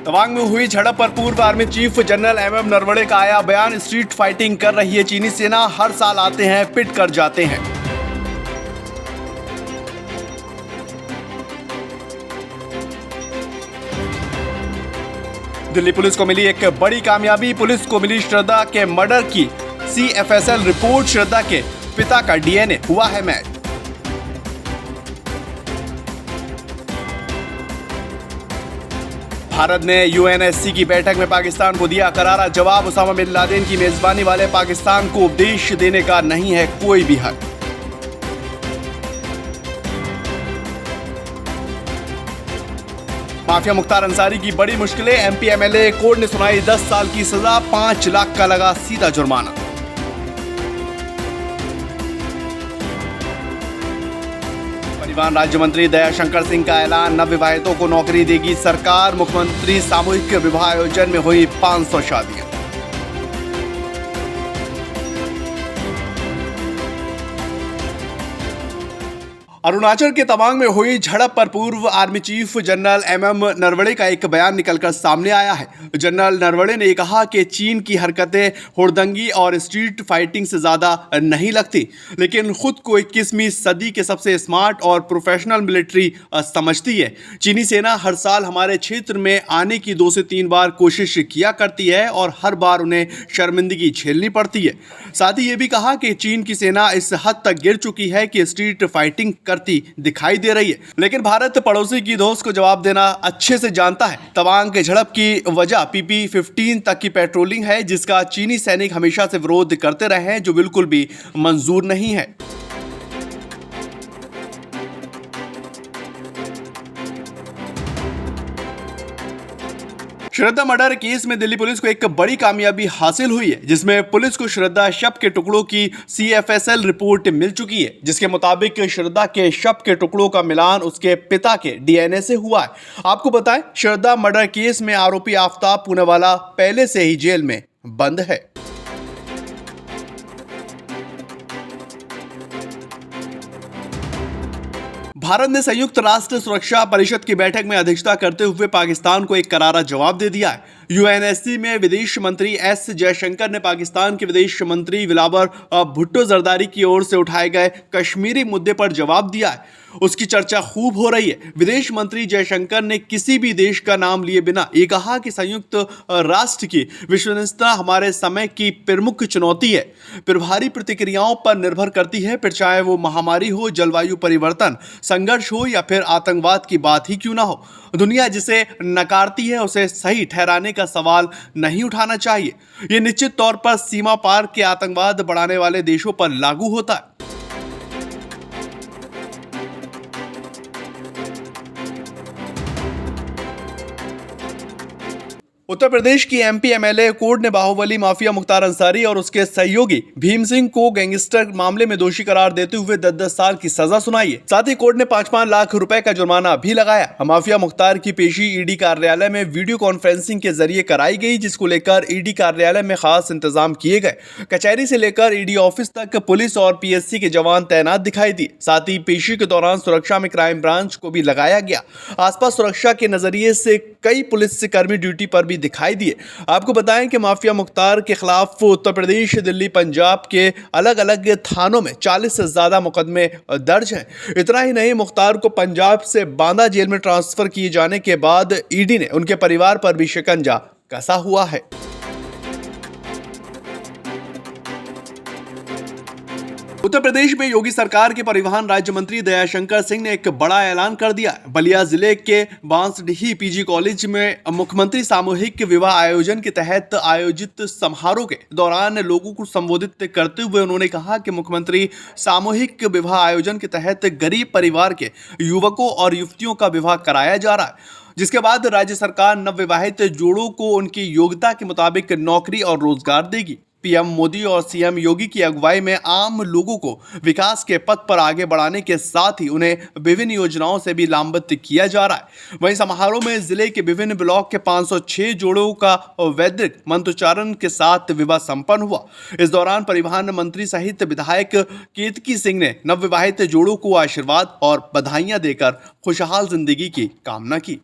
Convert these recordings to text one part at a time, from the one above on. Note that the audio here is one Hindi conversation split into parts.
तवांग में हुई झड़प पर पूर्व army chief general MM Naravane का आया बयान। स्ट्रीट फाइटिंग कर रही है चीनी सेना, हर साल आते हैं, पिट कर जाते हैं। दिल्ली पुलिस को मिली एक बड़ी कामयाबी। पुलिस को मिली श्रद्धा के मर्डर की CFSL रिपोर्ट। श्रद्धा के पिता का DNA हुआ है मैच। भारत ने UNSC की बैठक में पाकिस्तान को दिया करारा जवाब। उसामा बिन लादेन की मेजबानी वाले पाकिस्तान को उपदेश देने का नहीं है कोई भी हक। माफिया मुख्तार अंसारी की बड़ी मुश्किलें। MP MLA कोर्ट ने सुनाई 10 साल की सजा, 5 लाख का लगा सीधा जुर्माना। परिवहन राज्य मंत्री दयाशंकर सिंह का ऐलान, नवविवाहितों को नौकरी देगी सरकार। मुख्यमंत्री सामूहिक विवाह आयोजन में हुई 500 शादियां। अरुणाचल के तवांग में हुई झड़प पर पूर्व army chief general MM Naravane का एक बयान निकलकर सामने आया है। जनरल नरवणे ने कहा कि चीन की हरकतें हुड़दंगी और स्ट्रीट फाइटिंग से ज्यादा नहीं लगती, लेकिन खुद को 21वीं सदी के सबसे स्मार्ट और प्रोफेशनल मिलिट्री समझती है। चीनी सेना हर साल हमारे क्षेत्र में आने की 2 से 3 बार कोशिश किया करती है और हर बार उन्हें शर्मिंदगी झेलनी पड़ती है। साथ ही ये भी कहा कि चीन की सेना इस हद तक गिर चुकी है कि स्ट्रीट फाइटिंग करती दिखाई दे रही है, लेकिन भारत पड़ोसी की दोस्त को जवाब देना अच्छे से जानता है। तवांग के झड़प की वजह PP-15 तक की पेट्रोलिंग है, जिसका चीनी सैनिक हमेशा से विरोध करते रहे हैं, जो बिल्कुल भी मंजूर नहीं है। श्रद्धा मर्डर केस में दिल्ली पुलिस को एक बड़ी कामयाबी हासिल हुई है, जिसमें पुलिस को श्रद्धा शव के टुकड़ों की CFSL रिपोर्ट मिल चुकी है, जिसके मुताबिक श्रद्धा के शव के टुकड़ों का मिलान उसके पिता के DNA से हुआ है। आपको बताएं, श्रद्धा मर्डर केस में आरोपी आफ्ताब पूनावाला पहले से ही जेल में बंद है। भारत ने संयुक्त राष्ट्र सुरक्षा परिषद की बैठक में अध्यक्षता करते हुए पाकिस्तान को एक करारा जवाब दे दिया है। UNSC में विदेश मंत्री S जयशंकर ने पाकिस्तान के विदेश मंत्री बिलावर भुट्टो जरदारी की ओर से उठाए गए कश्मीरी मुद्दे पर जवाब दिया है। उसकी चर्चा खूब हो रही है। विदेश मंत्री जयशंकर ने किसी भी देश का नाम लिए बिना ये कहा कि संयुक्त राष्ट्र की विश्वसनीयता हमारे समय की प्रमुख चुनौती है, प्रभावी प्रतिक्रियाओं पर निर्भर करती है, फिर चाहे वो महामारी हो, जलवायु परिवर्तन, संघर्ष हो या फिर आतंकवाद की बात ही क्यों ना हो। दुनिया जिसे नकारती है उसे सही ठहराने का सवाल नहीं उठाना चाहिए। ये निश्चित तौर पर सीमा पार के आतंकवाद बढ़ाने वाले देशों पर लागू होता है। उत्तर प्रदेश की MP MLA कोर्ट ने बाहुबली माफिया मुख्तार अंसारी और उसके सहयोगी भीम सिंह को गैंगस्टर मामले में दोषी करार देते हुए 10-10 साल की सजा सुनाई है। साथ ही कोर्ट ने 5-5 लाख रुपए का जुर्माना भी लगाया। माफिया मुख्तार की पेशी ED कार्यालय में वीडियो कॉन्फ्रेंसिंग के जरिए कराई गई, जिसको लेकर ED कार्यालय में खास इंतजाम किए गए। कचहरी से लेकर ED ऑफिस तक पुलिस और PSC के जवान तैनात दिखाई दिए। साथ ही पेशी के दौरान सुरक्षा में क्राइम ब्रांच को भी लगाया गया। आसपास सुरक्षा के नजरिए से कई पुलिस कर्मी ड्यूटी पर भी दिखाई दिए। आपको बताएं कि माफिया मुख्तार के खिलाफ उत्तर प्रदेश, दिल्ली, पंजाब के अलग अलग थानों में 40 से ज्यादा मुकदमे दर्ज हैं। इतना ही नहीं, मुख्तार को पंजाब से बांदा जेल में ट्रांसफर किए जाने के बाद ED ने उनके परिवार पर भी शिकंजा कसा हुआ है। उत्तर प्रदेश में योगी सरकार के परिवहन राज्य मंत्री दयाशंकर सिंह ने एक बड़ा ऐलान कर दिया। बलिया जिले के बांसडीही PG कॉलेज में मुख्यमंत्री सामूहिक विवाह आयोजन के तहत आयोजित समारोह के दौरान लोगों को संबोधित करते हुए उन्होंने कहा कि मुख्यमंत्री सामूहिक विवाह आयोजन के तहत गरीब परिवार के युवकों और युवतियों का विवाह कराया जा रहा है, जिसके बाद राज्य सरकार नवविवाहित जोड़ों को उनकी योग्यता के मुताबिक नौकरी और रोजगार देगी। PM मोदी और CM योगी की अगुवाई में आम लोगों को विकास के पथ पर आगे बढ़ाने के साथ ही उन्हें विभिन्न योजनाओं से भी लाभान्वित किया जा रहा है। वहीं समारोह में जिले के विभिन्न ब्लॉक के 506 जोड़ों का वैदिक मंत्रोच्चारण के साथ विवाह संपन्न हुआ। इस दौरान परिवहन मंत्री सहित विधायक केतकी सिंह ने नवविवाहित जोड़ों को आशीर्वाद और बधाइयां देकर खुशहाल जिंदगी की कामना की।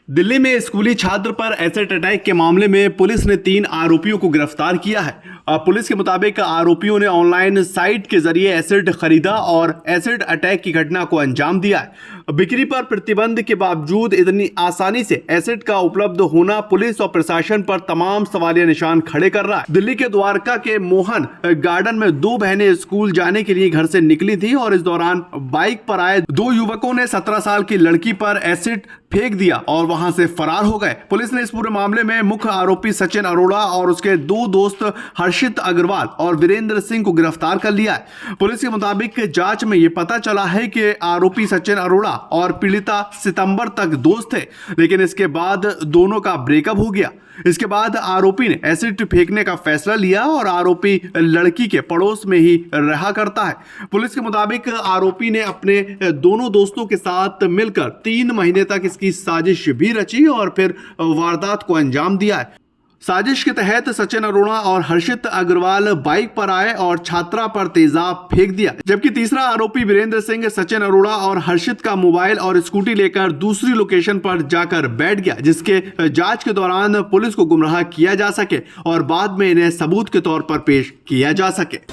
दिल्ली में स्कूली छात्र पर एसिड अटैक के मामले में पुलिस ने 3 आरोपियों को गिरफ्तार किया है। पुलिस के मुताबिक आरोपियों ने ऑनलाइन साइट के जरिए एसिड खरीदा और एसिड अटैक की घटना को अंजाम दिया है। बिक्री पर प्रतिबंध के बावजूद इतनी आसानी से एसिड का उपलब्ध होना पुलिस और प्रशासन पर तमाम सवालिया निशान खड़े कर रहा है। दिल्ली के द्वारका के मोहन गार्डन में 2 बहनें स्कूल जाने के लिए घर से निकली थी और इस दौरान बाइक पर आए 2 युवकों ने 17 साल की लड़की पर एसिड फेंक दिया और वहां से फरार हो गए। पुलिस ने इस पूरे मामले में मुख्य आरोपी सचिन अरोड़ा और उसके 2 दोस्त हर्षित अग्रवाल और वीरेंद्र सिंह को गिरफ्तार कर लिया है। पुलिस के मुताबिक जांच में यह पता चला है कि आरोपी सचिन अरोड़ा और पीड़िता सितंबर तक दोस्त थे, लेकिन इसके बाद दोनों का ब्रेकअप हो गया। इसके बाद आरोपी ने एसिड फेंकने का फैसला लिया और आरोपी लड़की के पड़ोस में ही रहा करता है। पुलिस के मुताबिक आरोपी ने अपने दोनों दोस्तों के साथ मिलकर 3 महीने तक इसकी साजिश भी रची और फिर वारदात को अंजाम दिया है। साजिश के तहत सचिन अरोड़ा और हर्षित अग्रवाल बाइक पर आए और छात्रा पर तेजाब फेंक दिया, जबकि तीसरा आरोपी वीरेंद्र सिंह सचिन अरोड़ा और हर्षित का मोबाइल और स्कूटी लेकर दूसरी लोकेशन पर जाकर बैठ गया, जिसके जांच के दौरान पुलिस को गुमराह किया जा सके और बाद में इन्हें सबूत के तौर पर पेश किया जा सके।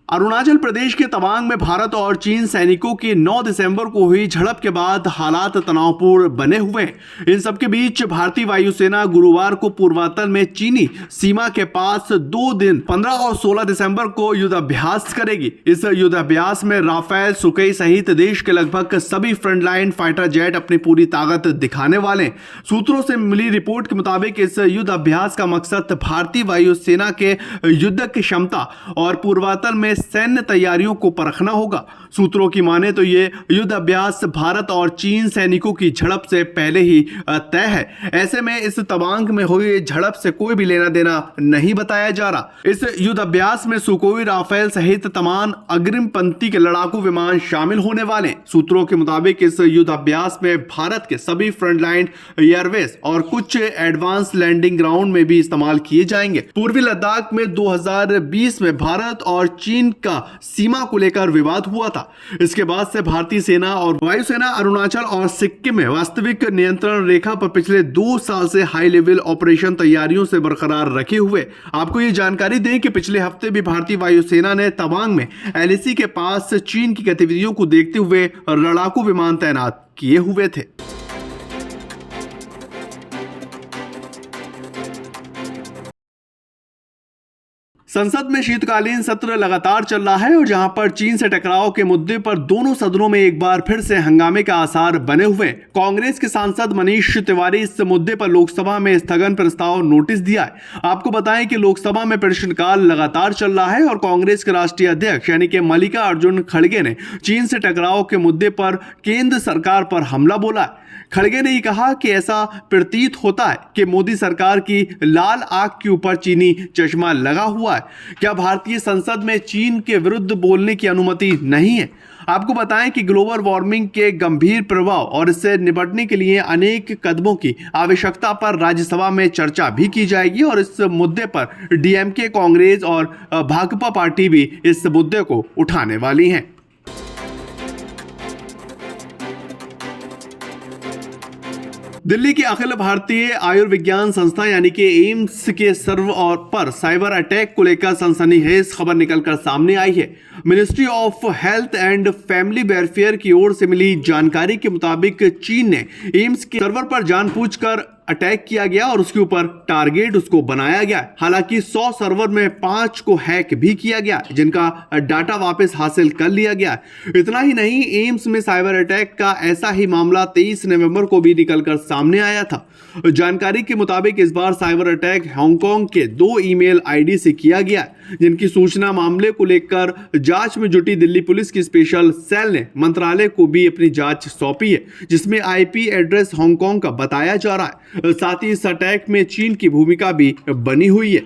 अरुणाचल प्रदेश के तवांग में भारत और चीन सैनिकों की 9 दिसंबर को हुई झड़प के बाद हालात तनावपूर्ण बने हुए हैं। इन सबके बीच भारतीय वायुसेना गुरुवार को पूर्वांचल में चीनी सीमा के पास 2 दिन 15 और 16 दिसंबर को युद्धाभ्यास करेगी। इस युद्धाभ्यास में राफेल, सुखोई सहित देश के लगभग सभी फ्रंटलाइन फाइटर जेट अपनी पूरी ताकत दिखाने वाले हैं। सूत्रों से मिली रिपोर्ट के मुताबिक इस युद्धाभ्यास का मकसद भारतीय वायुसेना के युद्ध की क्षमता और पूर्वांचल में सैन्य तैयारियों को परखना होगा। सूत्रों की माने तो ये युद्ध अभ्यास भारत और चीन सैनिकों की झड़प से पहले ही तय है। ऐसे में इस तवांग में हुई झड़प से कोई भी लेना देना नहीं बताया जा रहा। इस युद्ध अभ्यास में सुखोई, राफेल सहित तमाम अग्रिम पंक्ति के लड़ाकू विमान शामिल होने वाले। सूत्रों के मुताबिक इस युद्ध अभ्यास में भारत के सभी फ्रंटलाइन एयरवेज और कुछ एडवांस लैंडिंग ग्राउंड में भी इस्तेमाल किए जाएंगे। पूर्वी लद्दाख में 2020 में भारत और चीन का सीमा को लेकर विवाद हुआ था। इसके बाद से भारतीय सेना और वायुसेना अरुणाचल और सिक्किम में वास्तविक नियंत्रण रेखा पर पिछले 2 साल से हाई लेवल ऑपरेशन तैयारियों से बरकरार रखे हुए। आपको ये जानकारी दें कि पिछले हफ्ते भी भारतीय वायुसेना ने तवांग में एलएसी के पास चीन की गतिविधियों को देखते हुए लड़ाकू विमान तैनात किए हुए थे। संसद में शीतकालीन सत्र लगातार चल रहा है और जहां पर चीन से टकराव के मुद्दे पर दोनों सदनों में एक बार फिर से हंगामे का आसार बने हुए। कांग्रेस के सांसद मनीष तिवारी इस मुद्दे पर लोकसभा में स्थगन प्रस्ताव नोटिस दिया है। आपको बताएं कि लोकसभा में प्रश्नकाल लगातार चल रहा है और कांग्रेस के राष्ट्रीय अध्यक्ष यानी कि मल्लिकार्जुन खड़गे ने चीन से टकराव के मुद्दे पर केंद्र सरकार पर हमला बोला है। खड़गे ने कहा कि ऐसा प्रतीत होता है कि मोदी सरकार की लाल आंख के ऊपर चीनी चश्मा लगा हुआ है। क्या भारतीय संसद में चीन के विरुद्ध बोलने की अनुमति नहीं है? आपको बताएं कि ग्लोबल वार्मिंग के गंभीर प्रभाव और इससे निपटने के लिए अनेक कदमों की आवश्यकता पर राज्यसभा में चर्चा भी की जाएगी और इस मुद्दे पर डीएमके, कांग्रेस और भाजपा पार्टी भी इस मुद्दे को उठाने वाली हैं। दिल्ली की अखिल भारतीय आयुर्विज्ञान संस्था यानी कि एम्स के सर्वर और पर साइबर अटैक को लेकर सनसनीखेज खबर निकलकर सामने आई है। Ministry of health and family welfare की ओर से मिली जानकारी के मुताबिक चीन ने एम्स के सर्वर पर जानबूझकर अटैक किया गया और उसके ऊपर टारगेट उसको बनाया गया। हालांकि 100 सर्वर में 5 को हैक भी किया गया, जिनका डाटा वापस हासिल कर लिया गया। इतना ही नहीं, एम्स में साइबर अटैक का ऐसा ही मामला 23 नवंबर को भी निकलकर सामने आया था। जानकारी के मुताबिक इस बार साइबर अटैक हांगकांग के 2 ईमेल आईडी से किया गया, जिनकी सूचना मामले को लेकर जांच में जुटी दिल्ली पुलिस की स्पेशल सेल ने मंत्रालय को भी अपनी जांच सौंपी है, जिसमें आईपी एड्रेस हांगकांग का बताया जा रहा है। साथ ही इस अटैक में चीन की भूमिका भी बनी हुई है।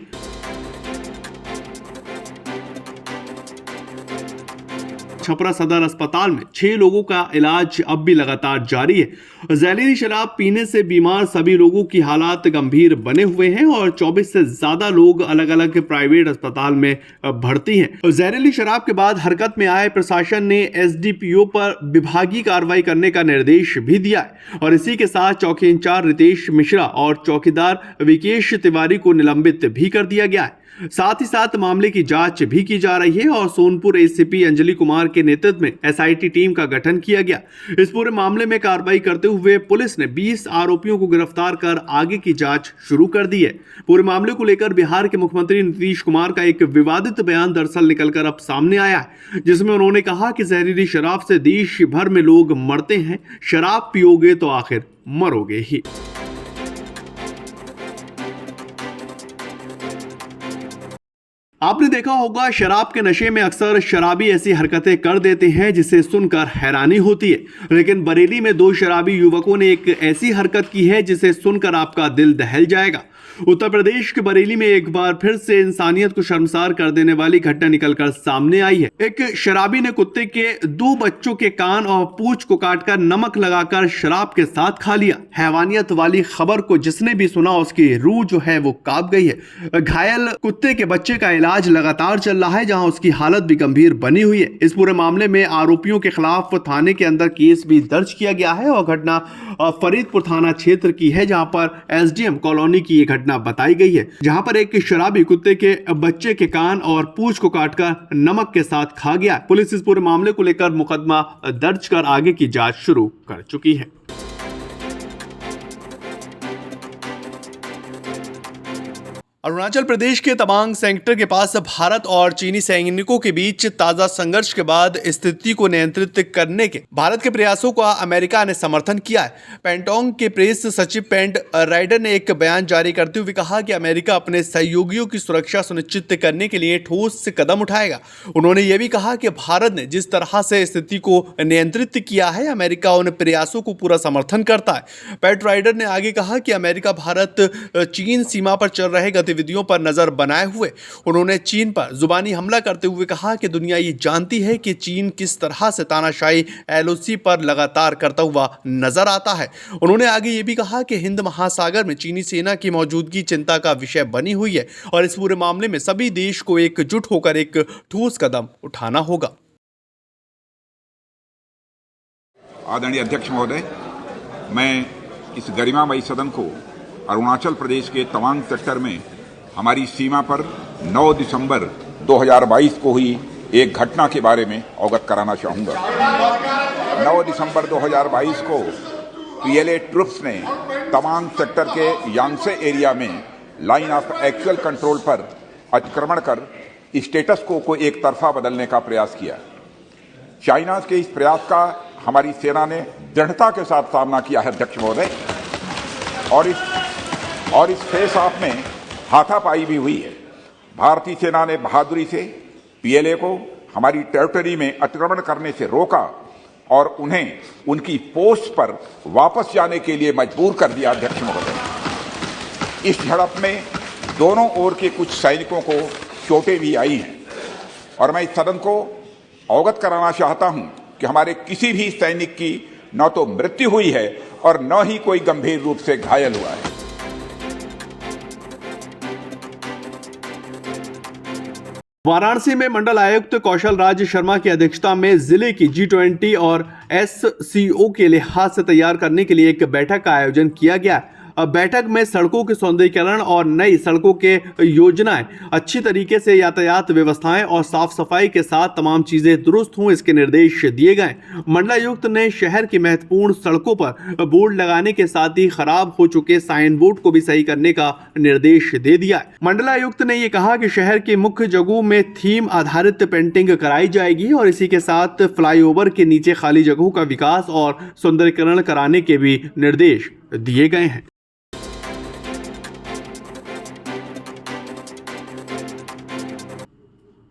छपरा सदर अस्पताल में 6 लोगों का इलाज अब भी लगातार जारी है। जहरीली शराब पीने से बीमार सभी लोगों की हालात गंभीर बने हुए हैं और 24 से ज्यादा लोग अलग अलग प्राइवेट अस्पताल में भर्ती हैं। जहरीली शराब के बाद हरकत में आए प्रशासन ने एसडीपीओ पर विभागीय कार्रवाई करने का निर्देश भी दिया है और इसी के साथ चौकी इंचार्ज रितेश मिश्रा और चौकीदार विकेश तिवारी को निलंबित भी कर दिया गया है। साथ ही साथ मामले की जांच भी की जा रही है और सोनपुर एसीपी अंजलि कुमार के नेतृत्व में एसआईटी टीम का गठन किया गया। इस पूरे मामले में कार्रवाई करते हुए पुलिस ने 20 आरोपियों को गिरफ्तार कर आगे की जांच शुरू कर दी है। पूरे मामले को लेकर बिहार के मुख्यमंत्री नीतीश कुमार का एक विवादित बयान दरअसल निकलकर अब सामने आया है, जिसमें उन्होंने कहा कि जहरीली शराब से देश भर में लोग मरते हैं, शराब पियोगे तो आखिर मरोगे ही। आपने देखा होगा शराब के नशे में अक्सर शराबी ऐसी हरकतें कर देते हैं जिसे सुनकर हैरानी होती है, लेकिन बरेली में 2 शराबी युवकों ने एक ऐसी हरकत की है जिसे सुनकर आपका दिल दहल जाएगा। उत्तर प्रदेश के बरेली में एक बार फिर से इंसानियत को शर्मसार कर देने वाली घटना निकलकर सामने आई है। एक शराबी ने कुत्ते के 2 बच्चों के कान और पूंछ को काटकर नमक लगाकर शराब के साथ खा लिया। हैवानियत वाली खबर को जिसने भी सुना उसकी रूह जो है वो कांप गई है। घायल कुत्ते के बच्चे का इलाज लगातार चल रहा है, जहां उसकी हालत भी गंभीर बनी हुई है। इस पूरे मामले में आरोपियों के खिलाफ थाने के अंदर केस भी दर्ज किया गया है और घटना फरीदपुर थाना क्षेत्र की है, जहां पर एसडीएम कॉलोनी की ये घटना बताई गई है, जहां पर एक शराबी कुत्ते के बच्चे के कान और पूंछ को काटकर नमक के साथ खा गया। पुलिस इस पूरे मामले को लेकर मुकदमा दर्ज कर आगे की जांच शुरू कर चुकी है। अरुणाचल प्रदेश के तवांग सेक्टर के पास भारत और चीनी सैनिकों के बीच ताजा संघर्ष के बाद स्थिति को नियंत्रित करने के भारत के प्रयासों का अमेरिका ने समर्थन किया है। पेंटोंग के प्रेस सचिव पेंट राइडर ने एक बयान जारी करते हुए कहा कि अमेरिका अपने सहयोगियों की सुरक्षा सुनिश्चित करने के लिए ठोस कदम उठाएगा। उन्होंने यह भी कहा कि भारत ने जिस तरह से स्थिति को नियंत्रित किया है, अमेरिका उन प्रयासों को पूरा समर्थन करता है। पेंट राइडर ने आगे कहा कि अमेरिका भारत चीन सीमा पर चल रहे गतिविधियों पर नजर बनाए हुए उन्होंने चीन पर जुबानी हमला करते हुए कहा कि दुनिया ये जानती है कि चीन किस तरह से तानाशाही एलओसी पर लगातार करता हुआ नजर आता है। उन्होंने आगे ये भी कहा कि हिंद महासागर में चीनी सेना की मौजूदगी चिंता का विषय बनी हुई है और इस पूरे मामले में सभी देश को एकजुट होकर एक ठोस कदम उठाना होगा। आदरणीय अध्यक्ष महोदय, मैं इस गरिमामयी सदन को अरुणाचल प्रदेश के तवांग सेक्टर में हमारी सीमा पर 9 दिसंबर 2022 को हुई एक घटना के बारे में अवगत कराना चाहूँगा। 9 दिसंबर 2022 को पीएलए ट्रुप्स ने तवांग सेक्टर के यांगसे एरिया में लाइन ऑफ एक्चुअल कंट्रोल पर अतिक्रमण कर स्टेटस को एक तरफा बदलने का प्रयास किया। चाइना के इस प्रयास का हमारी सेना ने दृढ़ता के साथ सामना किया है अध्यक्ष महोदय, और इस फेस ऑफ में हाथापाई भी हुई है। भारतीय सेना ने बहादुरी से पीएलए को हमारी टेरिटरी में अतिक्रमण करने से रोका और उन्हें उनकी पोस्ट पर वापस जाने के लिए मजबूर कर दिया अध्यक्ष महोदय। इस झड़प में दोनों ओर के कुछ सैनिकों को चोटें भी आई हैं और मैं इस सदन को अवगत कराना चाहता हूं कि हमारे किसी भी सैनिक की न तो मृत्यु हुई है और न ही कोई गंभीर रूप से घायल हुआ है। वाराणसी में मंडल आयुक्त कौशल राज शर्मा की अध्यक्षता में जिले की G20 और SCO के लिहाज से तैयार करने के लिए एक बैठक का आयोजन किया गया। बैठक में सड़कों के सौंदर्यीकरण और नई सड़कों के योजनाएं, अच्छी तरीके से यातायात व्यवस्थाएं और साफ सफाई के साथ तमाम चीजें दुरुस्त हों, इसके निर्देश दिए गए। मंडलायुक्त ने शहर की महत्वपूर्ण सड़कों पर बोर्ड लगाने के साथ ही खराब हो चुके साइन बोर्ड को भी सही करने का निर्देश दे दिया है। मंडलायुक्त ने यह कहा कि शहर की मुख्य जगहों में थीम आधारित पेंटिंग कराई जाएगी और इसी के साथ फ्लाईओवर के नीचे खाली जगहों का विकास और सौंदर्यीकरण कराने के भी निर्देश दिए गए हैं।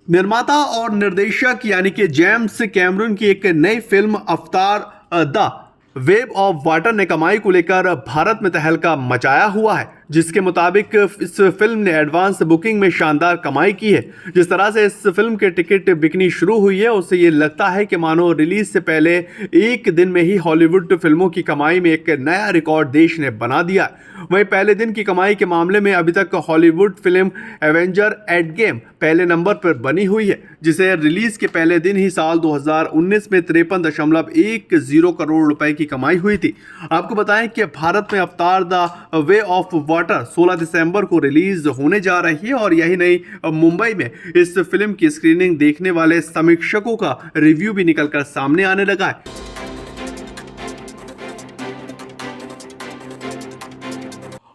निर्माता और निर्देशक यानी कि जेम्स कैमरून की एक नई फिल्म अवतार द वेव ऑफ वाटर ने कमाई को लेकर भारत में तहलका मचाया हुआ है। जिसके मुताबिक इस फिल्म ने एडवांस बुकिंग में शानदार कमाई की है। जिस तरह से इस फिल्म के टिकट बिकनी शुरू हुई है, उससे ये लगता है कि मानो रिलीज से पहले एक दिन में ही हॉलीवुड फिल्मों की कमाई में एक नया रिकॉर्ड देश ने बना दिया। वहीं पहले दिन की कमाई के मामले में अभी तक Hollywood film Avenger end game पहले नंबर पर बनी हुई है, जिसे रिलीज के पहले दिन ही साल 2019 में 53.10 करोड़ रुपए की कमाई हुई थी। आपको बताएं कि भारत में अवतार द वे ऑफ वाटर 16 दिसंबर को रिलीज होने जा रही है और यही नहीं, मुंबई में इस फिल्म की स्क्रीनिंग देखने वाले समीक्षकों का रिव्यू भी निकलकर सामने आने लगा है।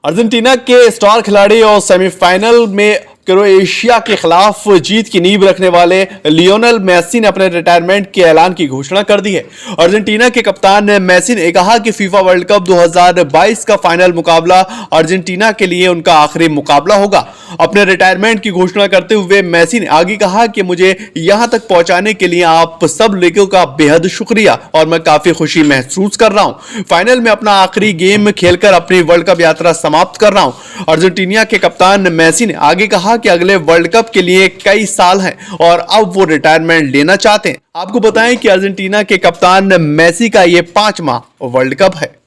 अर्जेंटीना के स्टार खिलाड़ी और सेमीफाइनल में क्रोएशिया के खिलाफ जीत की नींव रखने वाले लियोनेल मेसी ने अपने रिटायरमेंट के ऐलान की घोषणा कर दी है। अर्जेंटीना के कप्तान मेसी ने कहा कि फीफा वर्ल्ड कप 2022 का फाइनल मुकाबला अर्जेंटीना के लिए उनका आखिरी मुकाबला होगा। अपने रिटायरमेंट की घोषणा करते हुए मेसी ने आगे कहा कि मुझे यहां तक पहुंचाने के लिए आप सब लोगों का बेहद शुक्रिया और मैं काफी खुशी महसूस कर रहा हूं। फाइनल में अपना आखिरी गेम खेलकर अपनी वर्ल्ड कप यात्रा समाप्त कर रहा हूं। अर्जेंटीना के कप्तान मेसी ने आगे कहा कि अगले वर्ल्ड कप के लिए कई साल हैं और अब वो रिटायरमेंट लेना चाहते हैं। आपको बताएं कि अर्जेंटीना के कप्तान मेसी का ये 5वां वर्ल्ड कप है।